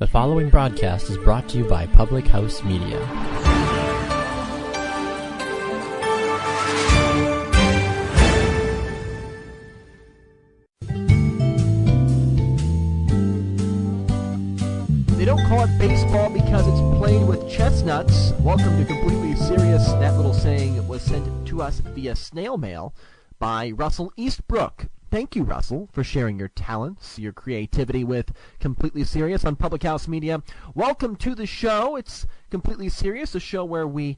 The following broadcast is brought to you by Public House Media. They don't call it baseball because it's played with chestnuts. Welcome to Completely Serious. That little saying was sent to us via snail mail by Russell Eastbrook. Thank you, Russell, for sharing your talents, your creativity with Completely Serious on Public House Media. Welcome to the show. It's Completely Serious, a show where we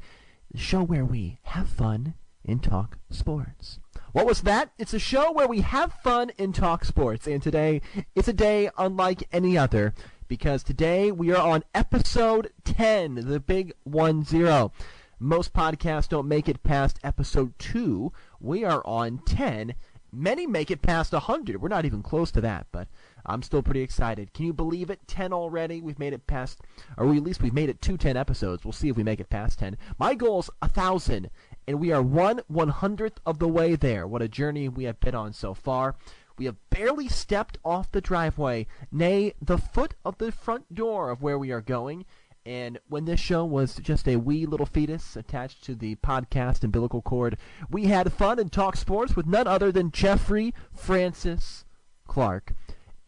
have fun and talk sports. What was that? It's a show where we have fun and talk sports. And today, it's a day unlike any other, because today we are on episode 10, the big 1-0. Most podcasts don't make it past episode 2. We are on 10. Many make it past 100. We're not even close to that, but I'm still pretty excited. Can you believe it? 10 already? We've made it past, or at least we've made it to 10 episodes. We'll see if we make it past 10. My goal is 1,000, and we are 1/100th of the way there. What a journey we have been on so far. We have barely stepped off the driveway, nay, the foot of the front door of where we are going. And when this show was just a wee little fetus attached to the podcast umbilical cord, we had fun and talked sports with none other than Geoffrey Francis Clark,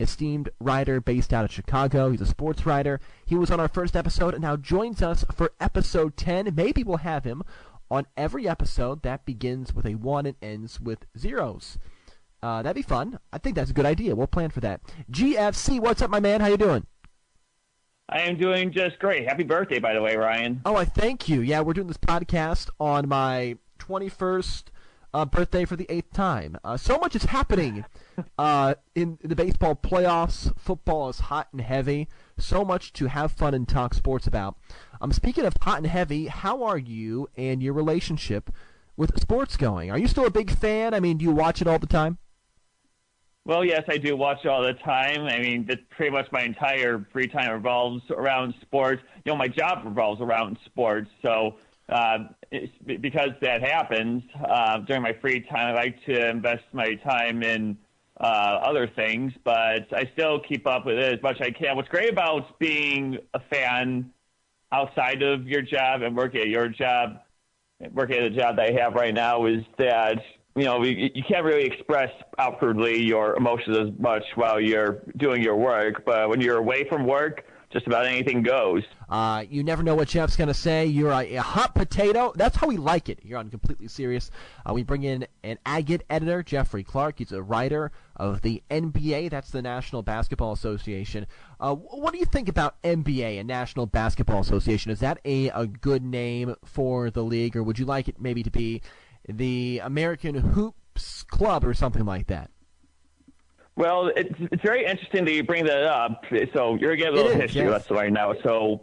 esteemed writer based out of Chicago. He's a sports writer. He was on our first episode and now joins us for episode 10. Maybe we'll have him on every episode that begins with a 1 and ends with zeros. That'd be fun. I think that's a good idea. We'll plan for that. GFC, what's up, my man? How you doing? I am doing just great. Happy birthday, by the way, Ryan. Oh, I thank you. Yeah, we're doing this podcast on my 21st birthday for the 8th time. So much is happening in the baseball playoffs. Football is hot and heavy. So much to have fun and talk sports about. Speaking of hot and heavy, how are you and your relationship with sports going? Are you still a big fan? I mean, do you watch it all the time? Well, yes, I do watch it all the time. I mean, pretty much my entire free time revolves around sports. You know, my job revolves around sports. So because that happens, during my free time, I like to invest my time in other things, but I still keep up with it as much as I can. What's great about being a fan outside of your job and working at your job, working at the job that I have right now, is that you know, you can't really express outwardly your emotions as much while you're doing your work. But when you're away from work, just about anything goes. You never know what Jeff's going to say. You're a hot potato. That's how we like it here on Completely Serious. We bring in an agate editor, Geoffrey Clark. He's a writer of the NBA. That's the National Basketball Association. What do you think about NBA and National Basketball Association? Is that a good name for the league, or would you like it maybe to be the American Hoops Club or something like that? Well, it's very interesting that you bring that up. So you're going to get a little history lesson right now. So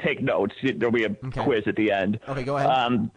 take notes. There'll be a quiz at the end. Okay, go ahead.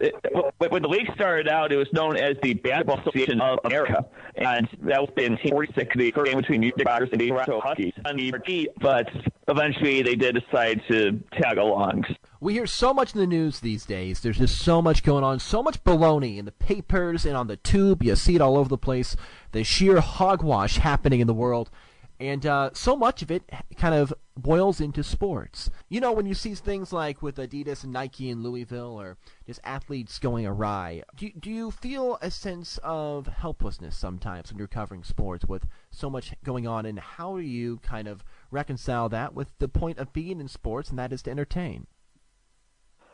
When the league started out, it was known as the Basketball Association of America. And that was in 1946, the first game between New York Rangers and the Toronto Huskies. But eventually they did decide to tag along. We hear so much in the news these days. There's just so much going on, so much baloney in the papers and on the tube. You see it all over the place, the sheer hogwash happening in the world. And so much of it kind of boils into sports. You know, when you see things like with Adidas and Nike and Louisville, or just athletes going awry, do you feel a sense of helplessness sometimes when you're covering sports with so much going on? And how do you kind of reconcile that with the point of being in sports, and that is to entertain?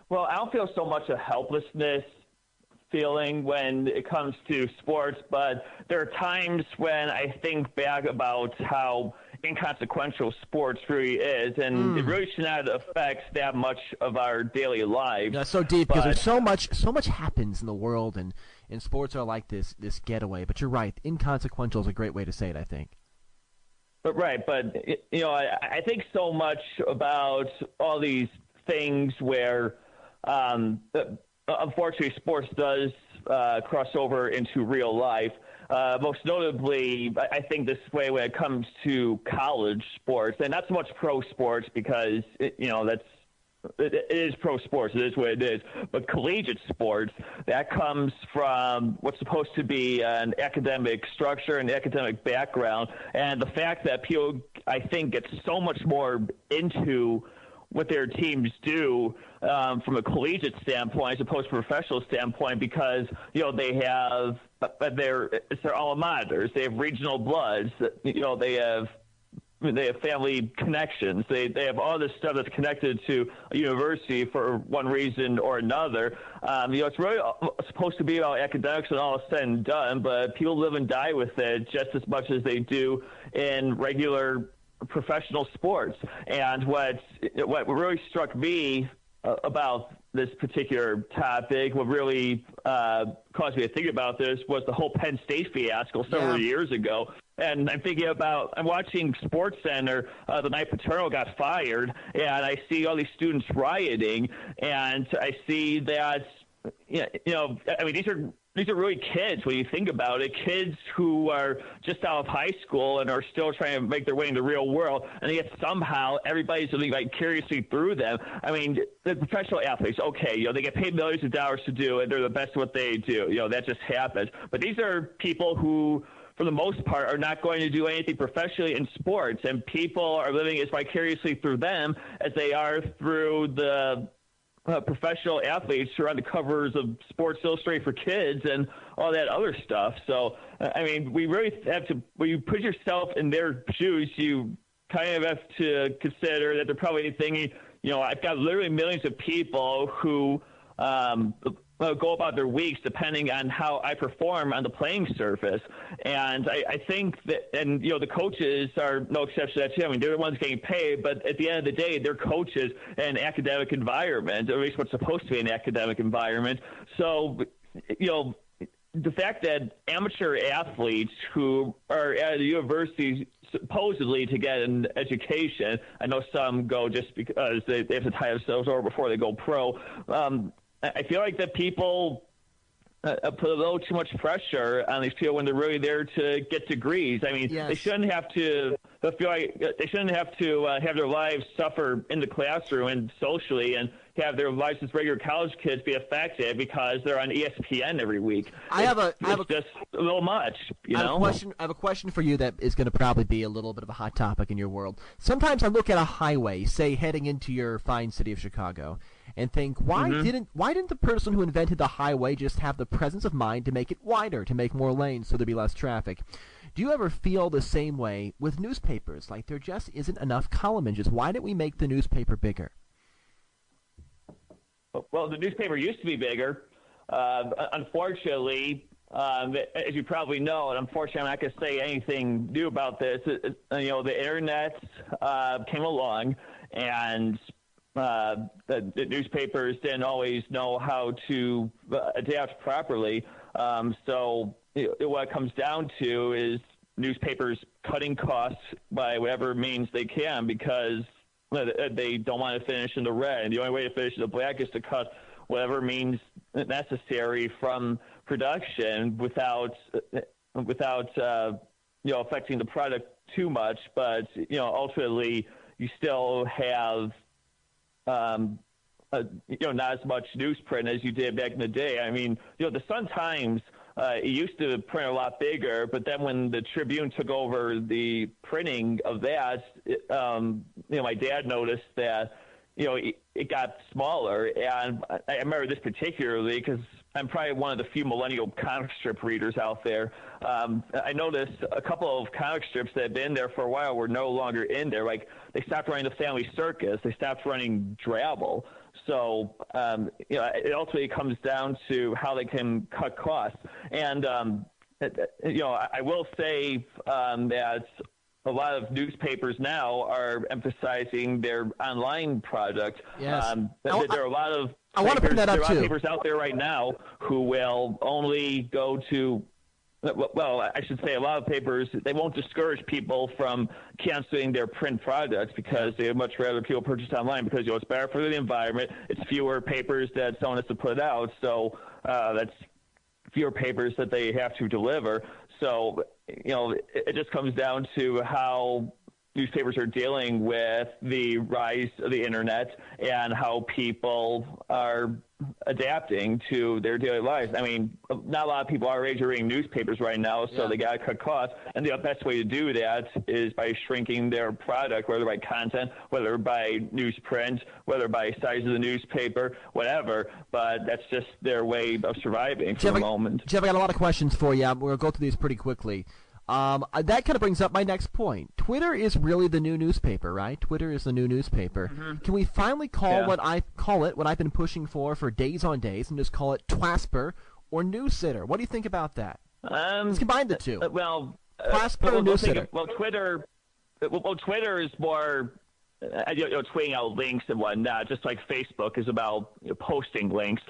Well, I don't feel so much a helplessness feeling when it comes to sports, but there are times when I think back about how inconsequential sports really is, and it really should not affect that much of our daily lives. That's so deep, because there's so much happens in the world, and sports are like this getaway. But you're right, inconsequential is a great way to say it, I think. But you know, I think so much about all these things where unfortunately sports does cross over into real life. Most notably, I think this way when it comes to college sports, and not so much pro sports, because you know that's it is pro sports. It is what it is. But collegiate sports, that comes from what's supposed to be an academic structure and academic background. And the fact that people, I think, get so much more into what their teams do from a collegiate standpoint as opposed to a professional standpoint, because they have it's their alma maters. They have regional bloods. They have family connections. They have all this stuff that's connected to a university for one reason or another. It's really supposed to be about academics and all said and done, but people live and die with it just as much as they do in regular professional sports. And what really struck me about this particular topic, what really caused me to think about this, was the whole Penn State fiasco several years ago. And I'm watching SportsCenter the night Paterno got fired, and I see all these students rioting, and I see that, these are really kids when you think about it, kids who are just out of high school and are still trying to make their way in the real world, and yet somehow everybody's living vicariously through them. I mean, the professional athletes, okay, they get paid millions of dollars to do it. They're the best at what they do. That just happens. But these are people who, for the most part, are not going to do anything professionally in sports, and people are living as vicariously through them as they are through the professional athletes who are on the covers of Sports Illustrated for Kids and all that other stuff. So, we really have to, when you put yourself in their shoes, you kind of have to consider that they're probably thinking, I've got literally millions of people who go about their weeks depending on how I perform on the playing surface. And I think that, and the coaches are no exception to that too. They're the ones getting paid, but at the end of the day, they're coaches in an academic environment, or at least what's supposed to be an academic environment. So, the fact that amateur athletes who are at a university supposedly to get an education, I know some go just because they have to tie themselves over before they go pro. I feel like that people put a little too much pressure on these people when they're really there to get degrees. They shouldn't have to feel like they shouldn't have to have their lives suffer in the classroom and socially, and have their lives as regular college kids be affected because they're on ESPN every week. It's just a little much, I have a question for you that is going to probably be a little bit of a hot topic in your world. Sometimes I look at a highway, say heading into your fine city of Chicago, and think, why didn't the person who invented the highway just have the presence of mind to make it wider, to make more lanes so there'd be less traffic? Do you ever feel the same way with newspapers? Like there just isn't enough column inches. Why didn't we make the newspaper bigger? Well, the newspaper used to be bigger. Unfortunately, as you probably know, and unfortunately I'm not going to say anything new about this, the internet came along, and the newspapers didn't always know how to adapt properly. So what it comes down to is newspapers cutting costs by whatever means they can, because they don't want to finish in the red. And the only way to finish in the black is to cut whatever means necessary from production without affecting the product too much. But ultimately you still have not as much newsprint as you did back in the day. The Sun-Times, it used to print a lot bigger, but then when the Tribune took over the printing of that, my dad noticed that, it got smaller. And I remember this particularly because I'm probably one of the few millennial comic strip readers out there. I noticed a couple of comic strips that had been there for a while were no longer in there. Like they stopped running the Family Circus. They stopped running Drabble. So, it ultimately comes down to how they can cut costs. And, I will say that a lot of newspapers now are emphasizing their online product. Yes. There are a lot of I want to bring that up too. Papers out there right now who will only go to, well, I should say a lot of papers, they won't discourage people from canceling their print products because they would much rather people purchase online because it's better for the environment. It's fewer papers that someone has to put out, so that's fewer papers that they have to deliver. So, it just comes down to how newspapers are dealing with the rise of the internet and how people are adapting to their daily lives. I mean, not a lot of people our age are reading newspapers right now, so they got to cut costs. And the best way to do that is by shrinking their product, whether by content, whether by newsprint, whether by size of the newspaper, whatever. But that's just their way of surviving for the moment. Jeff, I got a lot of questions for you. We're going to go through these pretty quickly. That kind of brings up my next point. Twitter is really the new newspaper, right? Twitter is the new newspaper. Mm-hmm. Can we finally call what I've been pushing for days on days, and just call it Twasper or Newsitter? What do you think about that? Let's combine the two. Twasper or Newsitter? Twitter is more tweeting out links and whatnot, just like Facebook is about posting links.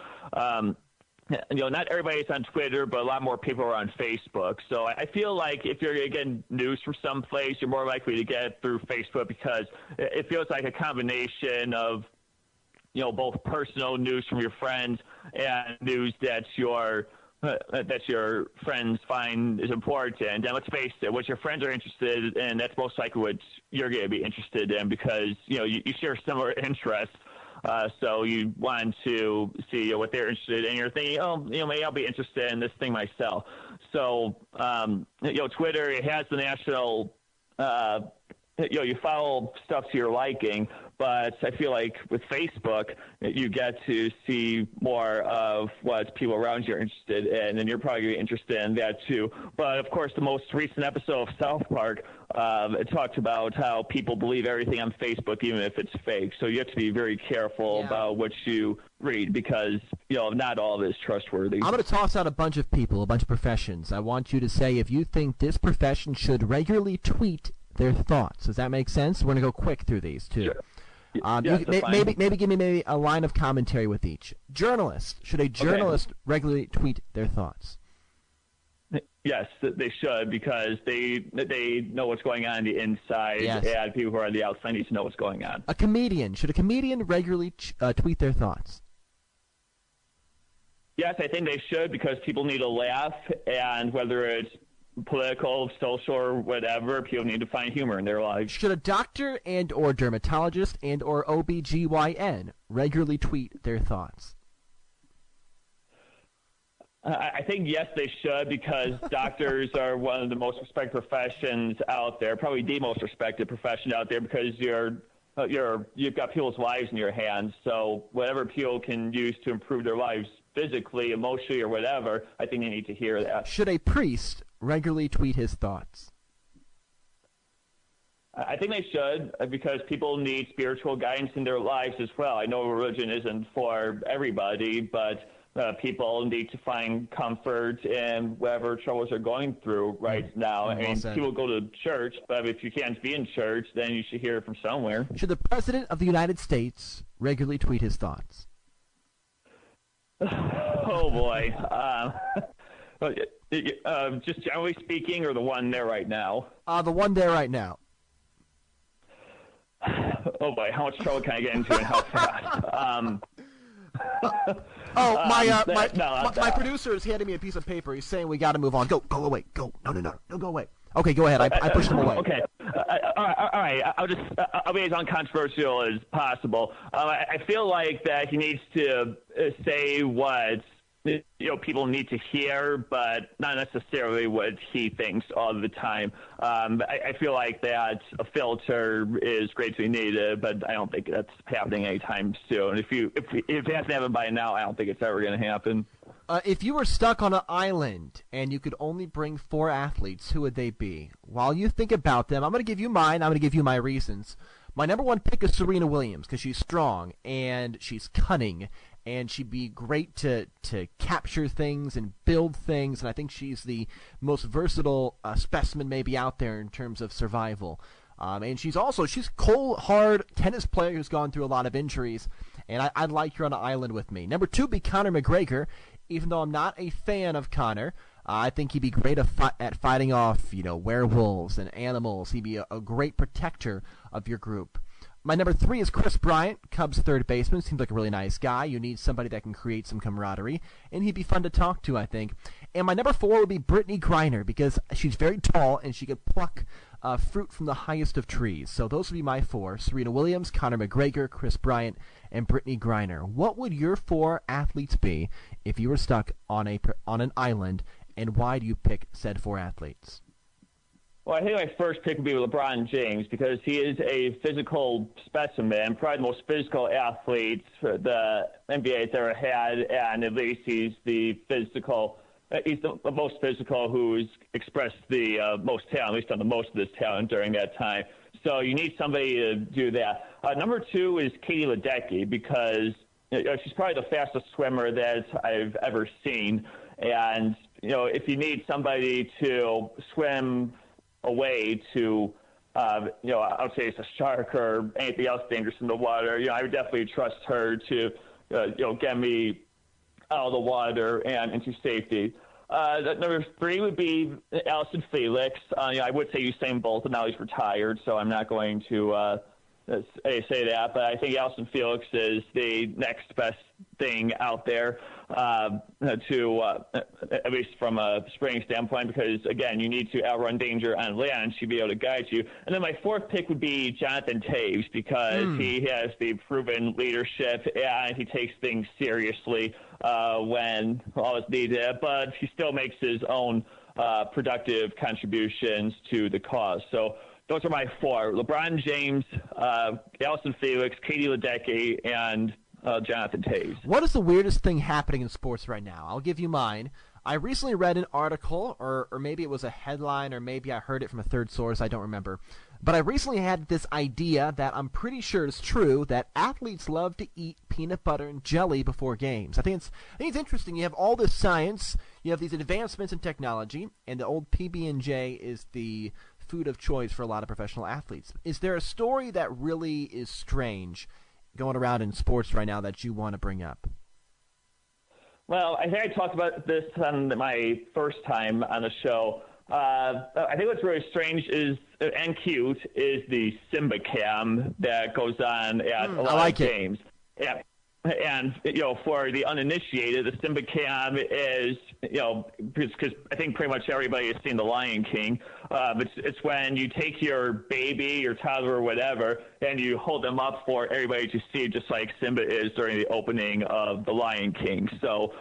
Not everybody's on Twitter, but a lot more people are on Facebook. So I feel like if you're getting news from someplace, you're more likely to get it through Facebook because it feels like a combination of, both personal news from your friends and news that your friends find is important. And let's face it, what your friends are interested in, that's most likely what you're going to be interested in because, you share similar interests. So you want to see what they're interested in. You're thinking, maybe I'll be interested in this thing myself. So, Twitter, it has the national, you follow stuff to your liking, but I feel like with Facebook, you get to see more of what people around you are interested in, and you're probably interested in that too. But, of course, the most recent episode of South Park, it talked about how people believe everything on Facebook, even if it's fake. So you have to be very careful about what you read because, not all of it is trustworthy. I'm going to toss out a bunch of people, a bunch of professions. I want you to say if you think this profession should regularly tweet their thoughts. Does that make sense? We're going to go quick through these, too. Sure. Maybe give me a line of commentary with each. Journalist. Should a journalist regularly tweet their thoughts? Yes, they should because they know what's going on the inside, and people who are on the outside need to know what's going on. A comedian. Should a comedian regularly tweet their thoughts? Yes, I think they should because people need a laugh, and whether it's political, social, or whatever, people need to find humor in their lives. Should a doctor and or dermatologist and or OBGYN regularly tweet their thoughts? I think, yes, they should because doctors are one of the most respected professions out there, probably the most respected profession out there because you've got people's lives in your hands. So whatever people can use to improve their lives physically, emotionally, or whatever, I think they need to hear that. Should a priest regularly tweet his thoughts? I think they should because people need spiritual guidance in their lives as well. I know religion isn't for everybody, but people need to find comfort in whatever troubles they're going through right now. I mean, people go to church, but if you can't be in church, then you should hear it from somewhere. Should the President of the United States regularly tweet his thoughts? Oh, boy. Just generally speaking, or the one there right now? The one there right now. Oh, boy. How much trouble can I get into and how fast? My producer is handing me a piece of paper. He's saying we got to move on. Go away. Go. No, go away. Okay, go ahead. I pushed him away. Okay. All right. I'll be as uncontroversial as possible. I feel like that he needs to say what people need to hear, but not necessarily what he thinks all the time. I feel like that a filter is greatly needed, but I don't think that's happening anytime soon. If it hasn't happened by now, I don't think it's ever going to happen. If you were stuck on an island and you could only bring 4 athletes, who would they be? While you think about them, I'm going to give you mine. I'm going to give you my reasons. My number 1 pick is Serena Williams because she's strong and she's cunning. And she'd be great to capture things and build things, and I think she's the most versatile specimen maybe out there in terms of survival. And she's cold, hard tennis player who's gone through a lot of injuries, and I'd like her on an island with me. Number 2 would be Conor McGregor, even though I'm not a fan of Conor. I think he'd be great at fighting off, werewolves and animals. He'd be a great protector of your group. My number 3 is Chris Bryant, Cubs third baseman. Seems like a really nice guy. You need somebody that can create some camaraderie, and he'd be fun to talk to, I think. And my number 4 would be Brittany Griner because she's very tall and she could pluck fruit from the highest of trees. So those would be my 4: Serena Williams, Conor McGregor, Chris Bryant, and Brittany Griner. What would your 4 athletes be if you were stuck on an island, and why do you pick said 4 athletes? Well, I think my first pick would be LeBron James because he is a physical specimen, probably the most physical athlete the NBA has ever had, and at least he's the most physical who's expressed the most talent, at least done the most of this talent during that time. So you need somebody to do that. Number 2 is Katie Ledecky because she's probably the fastest swimmer that I've ever seen. And, if you need somebody to swim away to, I would say it's a shark or anything else dangerous in the water, I would definitely trust her to, get me out of the water and into safety. Number 3 would be Allison Felix. I would say Usain Bolt, but now he's retired, so I'm not going to say that. But I think Allison Felix is the next best thing out there, at least from a sprinting standpoint, because, again, you need to outrun danger on land. She'd be able to guide you. And then my 4th pick would be Jonathan Taves because he has the proven leadership and he takes things seriously when all is needed, but he still makes his own productive contributions to the cause. So those are my 4: LeBron James, Allison Felix, Katie Ledecky, and Jonathan Taves. What is the weirdest thing happening in sports right now? I'll give you mine. I recently read an article, or maybe it was a headline, or maybe I heard it from a third source, I don't remember. But I recently had this idea that I'm pretty sure is true, that athletes love to eat peanut butter and jelly before games. I think it's interesting. You have all this science, you have these advancements in technology, and the old PB&J is the food of choice for a lot of professional athletes. Is there a story that really is strange going around in sports right now that you want to bring up? Well, I think I talked about this on my first time on the show. I think what's really strange is and cute is the Simba cam that goes on at a lot of games. Yeah. And, for the uninitiated, the Simba cam is, because I think pretty much everybody has seen The Lion King. It's when you take your baby, your toddler, or whatever, and you hold them up for everybody to see, just like Simba is during the opening of The Lion King. So,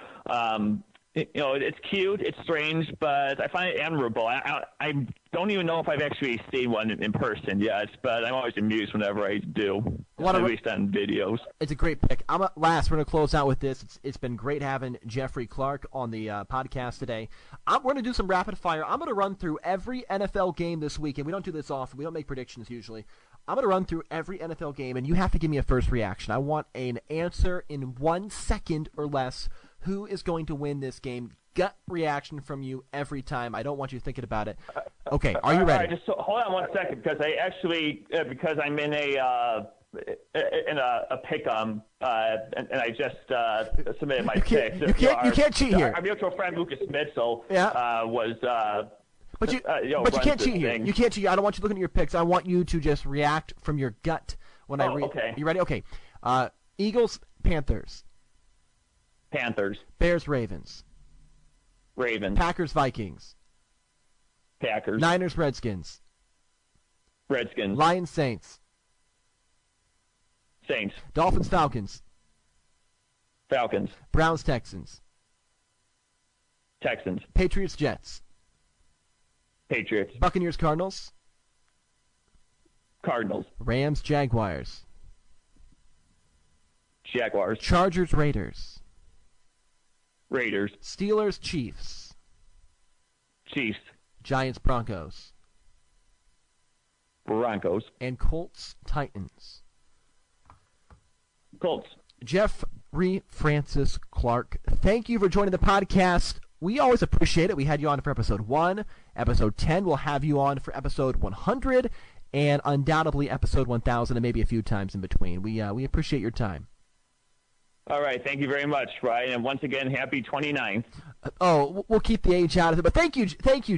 it's cute, it's strange, but I find it admirable. I don't even know if I've actually seen one in person yet, but I'm always amused whenever I do, at least on videos. It's a great pick. Last, we're going to close out with this. It's been great having Geoffrey Clark on the podcast today. We're going to do some rapid fire. I'm going to run through every NFL game this week, and we don't do this often. We don't make predictions usually. I'm going to run through every NFL game, and you have to give me a first reaction. I want an answer in 1 second or less. Who is going to win this game? Gut reaction from you every time. I don't want you thinking about it. Okay, are you ready? All right, just hold on 1 second, because I actually, because I'm in a pick-em, and I just submitted my picks. You can't cheat here. Our mutual friend Lucas Mitchell was. But you can't cheat here. You can't cheat. I don't want you looking at your picks. I want you to just react from your gut when I read. Okay. You ready? Okay. Eagles, Panthers. Panthers. Bears, Ravens. Ravens. Packers, Vikings. Packers. Niners, Redskins. Redskins. Lions, Saints. Saints. Dolphins, Falcons. Falcons. Browns, Texans. Texans. Patriots, Jets. Patriots. Buccaneers, Cardinals. Cardinals. Rams, Jaguars. Jaguars. Chargers, Raiders. Raiders. Steelers, Chiefs. Chiefs. Giants, Broncos. Broncos. And Colts, Titans. Colts. Geoffrey Francis Clark, thank you for joining the podcast. We always appreciate it. We had you on for episode 1. Episode 10, we'll have you on for episode 100, and undoubtedly episode 1000, and maybe a few times in between. We appreciate your time. All right. Thank you very much, Ryan. And once again, happy 29th. We'll keep the age out of it. But thank you,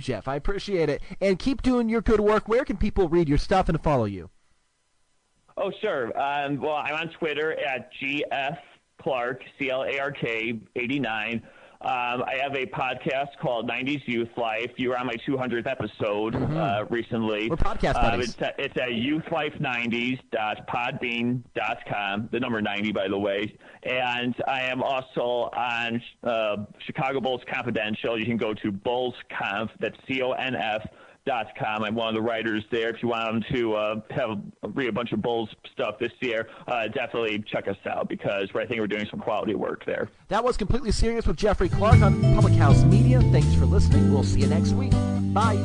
Jeff. I appreciate it. And keep doing your good work. Where can people read your stuff and follow you? Oh, sure. Well, I'm on Twitter at GF Clark, CLARK 89. I have a podcast called 90s Youth Life. You were on my 200th episode recently. We're podcast buddies. It's at youthlifeNineties.podbean.com, the number 90, by the way. And I am also on Chicago Bulls Confidential. You can go to bullsconf, that's CONF.com. I'm one of the writers there. If you want them to read a bunch of Bulls stuff this year, definitely check us out because I think we're doing some quality work there. That was Completely Serious with Geoffrey Clark on Public House Media. Thanks for listening. We'll see you next week. Bye.